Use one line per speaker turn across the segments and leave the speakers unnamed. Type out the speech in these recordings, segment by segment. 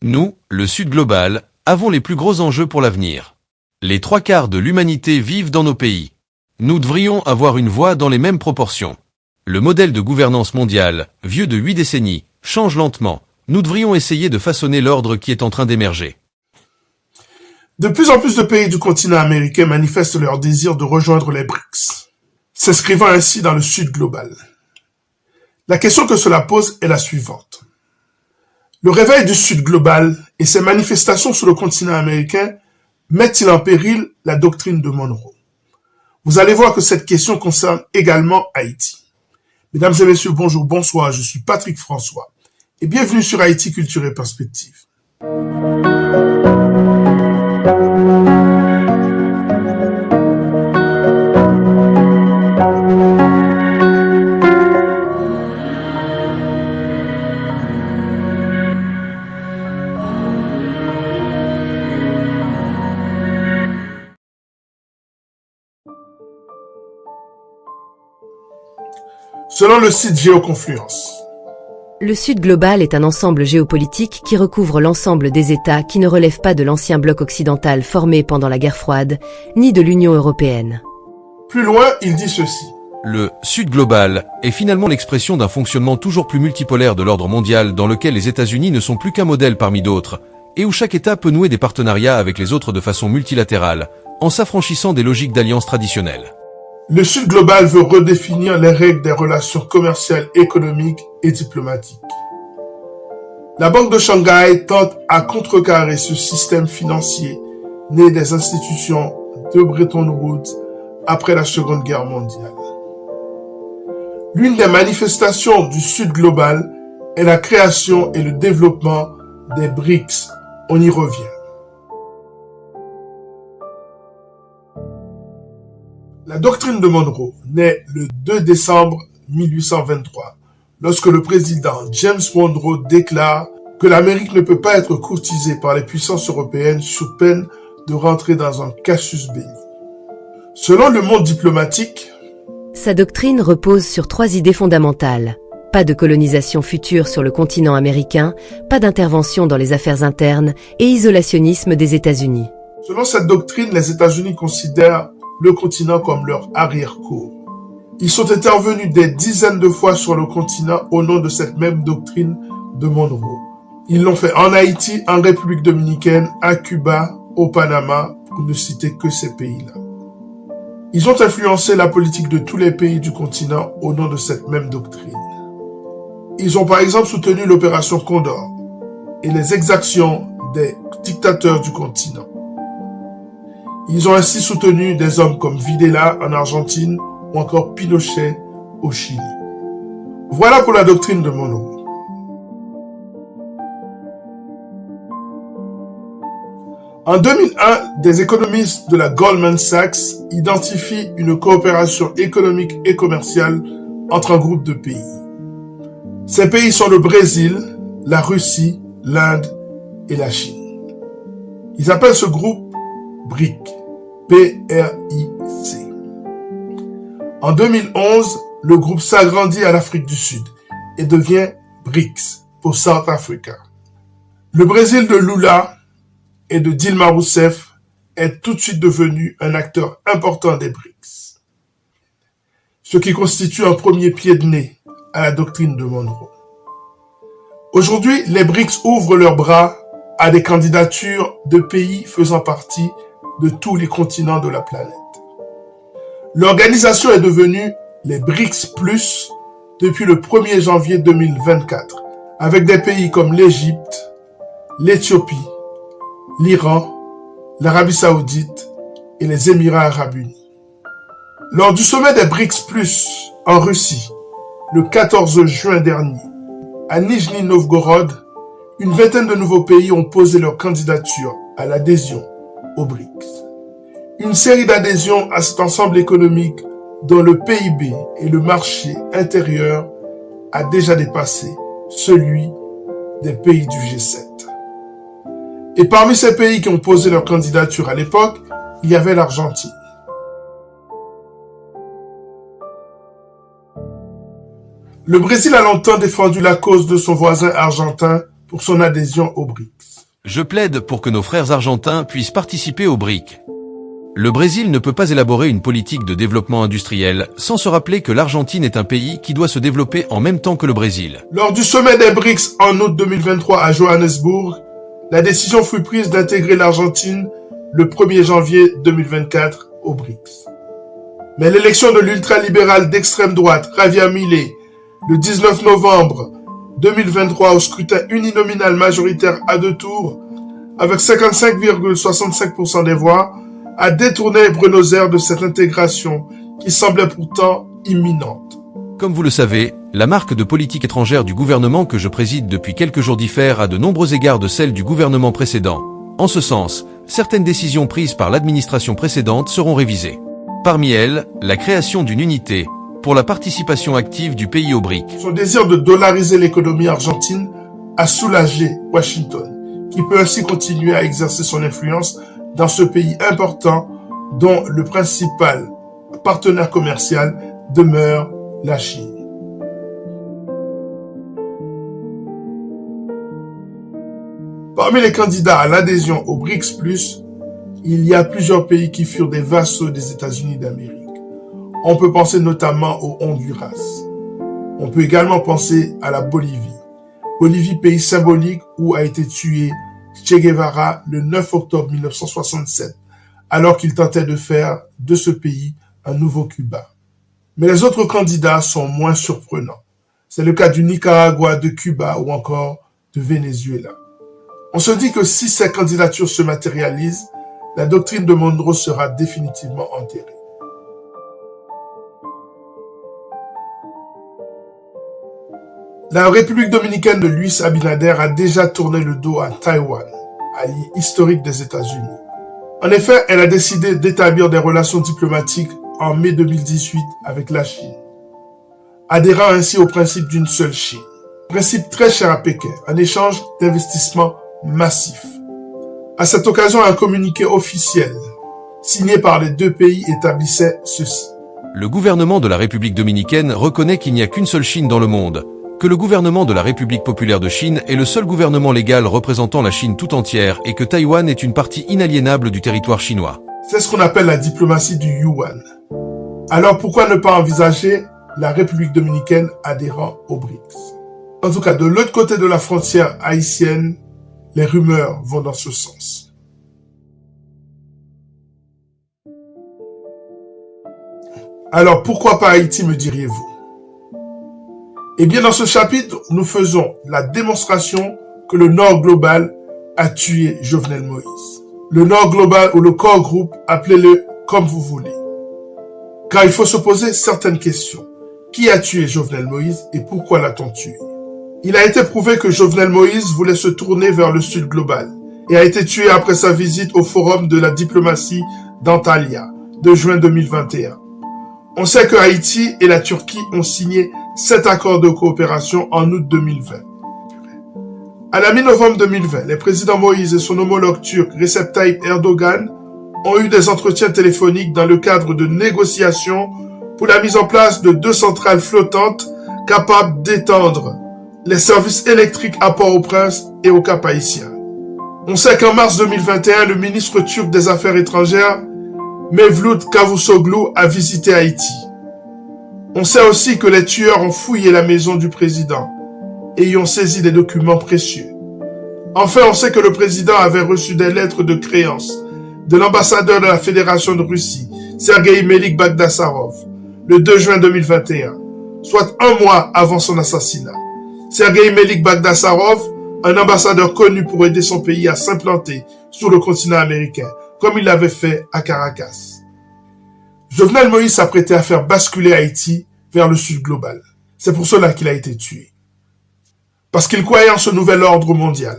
Nous, le Sud global, avons les plus gros enjeux pour l'avenir. Les 3/4 de l'humanité vivent dans nos pays. Nous devrions avoir une voix dans les mêmes proportions. Le modèle de gouvernance mondiale, vieux de 8 décennies, change lentement. Nous devrions essayer de façonner l'ordre qui est en train d'émerger.
De plus en plus de pays du continent américain manifestent leur désir de rejoindre les BRICS, s'inscrivant ainsi dans le Sud global. La question que cela pose est la suivante. Le réveil du Sud global et ses manifestations sur le continent américain mettent-ils en péril la doctrine de Monroe? Vous allez voir que cette question concerne également Haïti. Mesdames et messieurs, bonjour, bonsoir, je suis Patrick François et bienvenue sur Haïti Culture et Perspective. Selon le site Géoconfluence,
le Sud global est un ensemble géopolitique qui recouvre l'ensemble des États qui ne relèvent pas de l'ancien bloc occidental formé pendant la guerre froide, ni de l'Union européenne.
Plus loin, il dit ceci.
Le Sud global est finalement l'expression d'un fonctionnement toujours plus multipolaire de l'ordre mondial dans lequel les États-Unis ne sont plus qu'un modèle parmi d'autres, et où chaque État peut nouer des partenariats avec les autres de façon multilatérale, en s'affranchissant des logiques d'alliance traditionnelles.
Le Sud global veut redéfinir les règles des relations commerciales, économiques et diplomatiques. La Banque de Shanghai tente à contrecarrer ce système financier né des institutions de Bretton Woods après la Seconde Guerre mondiale. L'une des manifestations du Sud global est la création et le développement des BRICS. On y revient. La doctrine de Monroe naît le 2 décembre 1823, lorsque le président James Monroe déclare que l'Amérique ne peut pas être courtisée par les puissances européennes sous peine de rentrer dans un casus belli. Selon le monde diplomatique,
sa doctrine repose sur 3 idées fondamentales. Pas de colonisation future sur le continent américain, pas d'intervention dans les affaires internes et isolationnisme des États-Unis.
Selon cette doctrine, les États-Unis considèrent le continent comme leur arrière-cour. Ils sont intervenus des dizaines de fois sur le continent au nom de cette même doctrine de Monroe. Ils l'ont fait en Haïti, en République dominicaine, à Cuba, au Panama, pour ne citer que ces pays-là. Ils ont influencé la politique de tous les pays du continent au nom de cette même doctrine. Ils ont par exemple soutenu l'opération Condor et les exactions des dictateurs du continent. Ils ont ainsi soutenu des hommes comme Videla en Argentine ou encore Pinochet au Chili. Voilà pour la doctrine de Monroe. En 2001, des économistes de la Goldman Sachs identifient une coopération économique et commerciale entre un groupe de pays. Ces pays sont le Brésil, la Russie, l'Inde et la Chine. Ils appellent ce groupe BRIC, P-R-I-C. En 2011, le groupe s'agrandit à l'Afrique du Sud et devient BRICS pour South Africa. Le Brésil de Lula et de Dilma Rousseff est tout de suite devenu un acteur important des BRICS, ce qui constitue un premier pied de nez à la doctrine de Monroe. Aujourd'hui, les BRICS ouvrent leurs bras à des candidatures de pays faisant partie de tous les continents de la planète. L'organisation est devenue les BRICS+, depuis le 1er janvier 2024, avec des pays comme l'Égypte, l'Éthiopie, l'Iran, l'Arabie Saoudite et les Émirats Arabes Unis. Lors du sommet des BRICS+, en Russie, le 14 juin dernier, à Nijni Novgorod, une vingtaine de nouveaux pays ont posé leur candidature à l'adhésion aux BRICS. Une série d'adhésions à cet ensemble économique dont le PIB et le marché intérieur a déjà dépassé celui des pays du G7. Et parmi ces pays qui ont posé leur candidature à l'époque, il y avait l'Argentine. Le Brésil a longtemps défendu la cause de son voisin argentin pour son adhésion aux BRICS.
Je plaide pour que nos frères argentins puissent participer aux BRICS. Le Brésil ne peut pas élaborer une politique de développement industriel sans se rappeler que l'Argentine est un pays qui doit se développer en même temps que le Brésil.
Lors du sommet des BRICS en août 2023 à Johannesburg, la décision fut prise d'intégrer l'Argentine le 1er janvier 2024 aux BRICS. Mais l'élection de l'ultralibéral d'extrême droite Javier Milei le 19 novembre 2023 au scrutin uninominal majoritaire à 2 tours, avec 55,65% des voix, a détourné Buenos Aires de cette intégration qui semblait pourtant imminente.
Comme vous le savez, la marque de politique étrangère du gouvernement que je préside depuis quelques jours diffère à de nombreux égards de celle du gouvernement précédent. En ce sens, certaines décisions prises par l'administration précédente seront révisées. Parmi elles, la création d'une unité pour la participation active du pays aux BRICS.
Son désir de dollariser l'économie argentine a soulagé Washington, qui peut ainsi continuer à exercer son influence dans ce pays important dont le principal partenaire commercial demeure la Chine. Parmi les candidats à l'adhésion au BRICS+, il y a plusieurs pays qui furent des vassaux des États-Unis d'Amérique. On peut penser notamment au Honduras. On peut également penser à la Bolivie. Bolivie, pays symbolique où a été tué Che Guevara le 9 octobre 1967, alors qu'il tentait de faire de ce pays un nouveau Cuba. Mais les autres candidats sont moins surprenants. C'est le cas du Nicaragua, de Cuba ou encore de Venezuela. On se dit que si ces candidatures se matérialisent, la doctrine de Monroe sera définitivement enterrée. La République dominicaine de Luis Abinader a déjà tourné le dos à Taïwan, allié historique des États-Unis. En effet, elle a décidé d'établir des relations diplomatiques en mai 2018 avec la Chine, adhérant ainsi au principe d'une seule Chine. Principe très cher à Pékin, en échange d'investissements massifs. À cette occasion, un communiqué officiel signé par les deux pays établissait ceci.
Le gouvernement de la République dominicaine reconnaît qu'il n'y a qu'une seule Chine dans le monde, que le gouvernement de la République populaire de Chine est le seul gouvernement légal représentant la Chine tout entière et que Taïwan est une partie inaliénable du territoire chinois.
C'est ce qu'on appelle la diplomatie du yuan. Alors pourquoi ne pas envisager la République dominicaine adhérant aux BRICS? En tout cas, de l'autre côté de la frontière haïtienne, les rumeurs vont dans ce sens. Alors pourquoi pas Haïti, me diriez-vous? Eh bien, dans ce chapitre, nous faisons la démonstration que le Nord global a tué Jovenel Moïse. Le Nord global ou le Core Group, appelez-le comme vous voulez. Car il faut se poser certaines questions. Qui a tué Jovenel Moïse et pourquoi l'a-t-on tué? Il a été prouvé que Jovenel Moïse voulait se tourner vers le Sud global et a été tué après sa visite au Forum de la diplomatie d'Antalya de juin 2021. On sait que Haïti et la Turquie ont signé 7 accords de coopération en août 2020. À la mi-novembre 2020, les présidents Moïse et son homologue turc Recep Tayyip Erdogan ont eu des entretiens téléphoniques dans le cadre de négociations pour la mise en place de 2 centrales flottantes capables d'étendre les services électriques à Port-au-Prince et au Cap Haïtien. On sait qu'en mars 2021, le ministre turc des Affaires étrangères Mevlut Cavusoglu a visité Haïti. On sait aussi que les tueurs ont fouillé la maison du président et y ont saisi des documents précieux. Enfin, on sait que le président avait reçu des lettres de créance de l'ambassadeur de la Fédération de Russie, Sergueï Melik Bagdasarov, le 2 juin 2021, soit 1 mois avant son assassinat. Sergueï Melik Bagdasarov, un ambassadeur connu pour aider son pays à s'implanter sur le continent américain, comme il l'avait fait à Caracas. Jovenel Moïse s'apprêtait à faire basculer Haïti vers le sud global. C'est pour cela qu'il a été tué. Parce qu'il croyait en ce nouvel ordre mondial,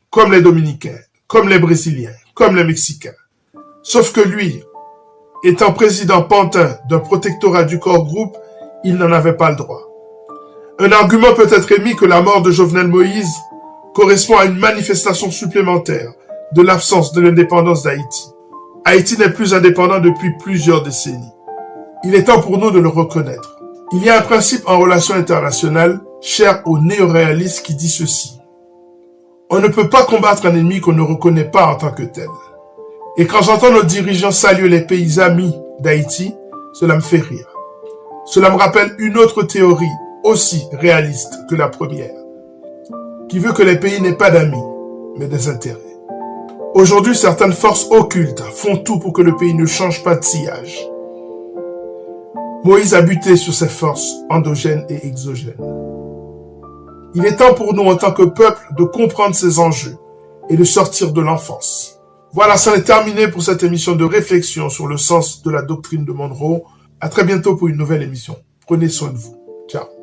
comme les Dominicains, comme les Brésiliens, comme les Mexicains. Sauf que lui, étant président pantin d'un protectorat du Core Group, il n'en avait pas le droit. Un argument peut être émis que la mort de Jovenel Moïse correspond à une manifestation supplémentaire de l'absence de l'indépendance d'Haïti. Haïti n'est plus indépendant depuis plusieurs décennies. Il est temps pour nous de le reconnaître. Il y a un principe en relations internationales cher aux néo-réalistes qui dit ceci. On ne peut pas combattre un ennemi qu'on ne reconnaît pas en tant que tel. Et quand j'entends nos dirigeants saluer les pays amis d'Haïti, cela me fait rire. Cela me rappelle une autre théorie aussi réaliste que la première, qui veut que les pays n'aient pas d'amis, mais des intérêts. Aujourd'hui, certaines forces occultes font tout pour que le pays ne change pas de sillage. Moïse a buté sur ces forces endogènes et exogènes. Il est temps pour nous, en tant que peuple, de comprendre ces enjeux et de sortir de l'enfance. Voilà, ça est terminé pour cette émission de réflexion sur le sens de la doctrine de Monroe. À très bientôt pour une nouvelle émission. Prenez soin de vous. Ciao.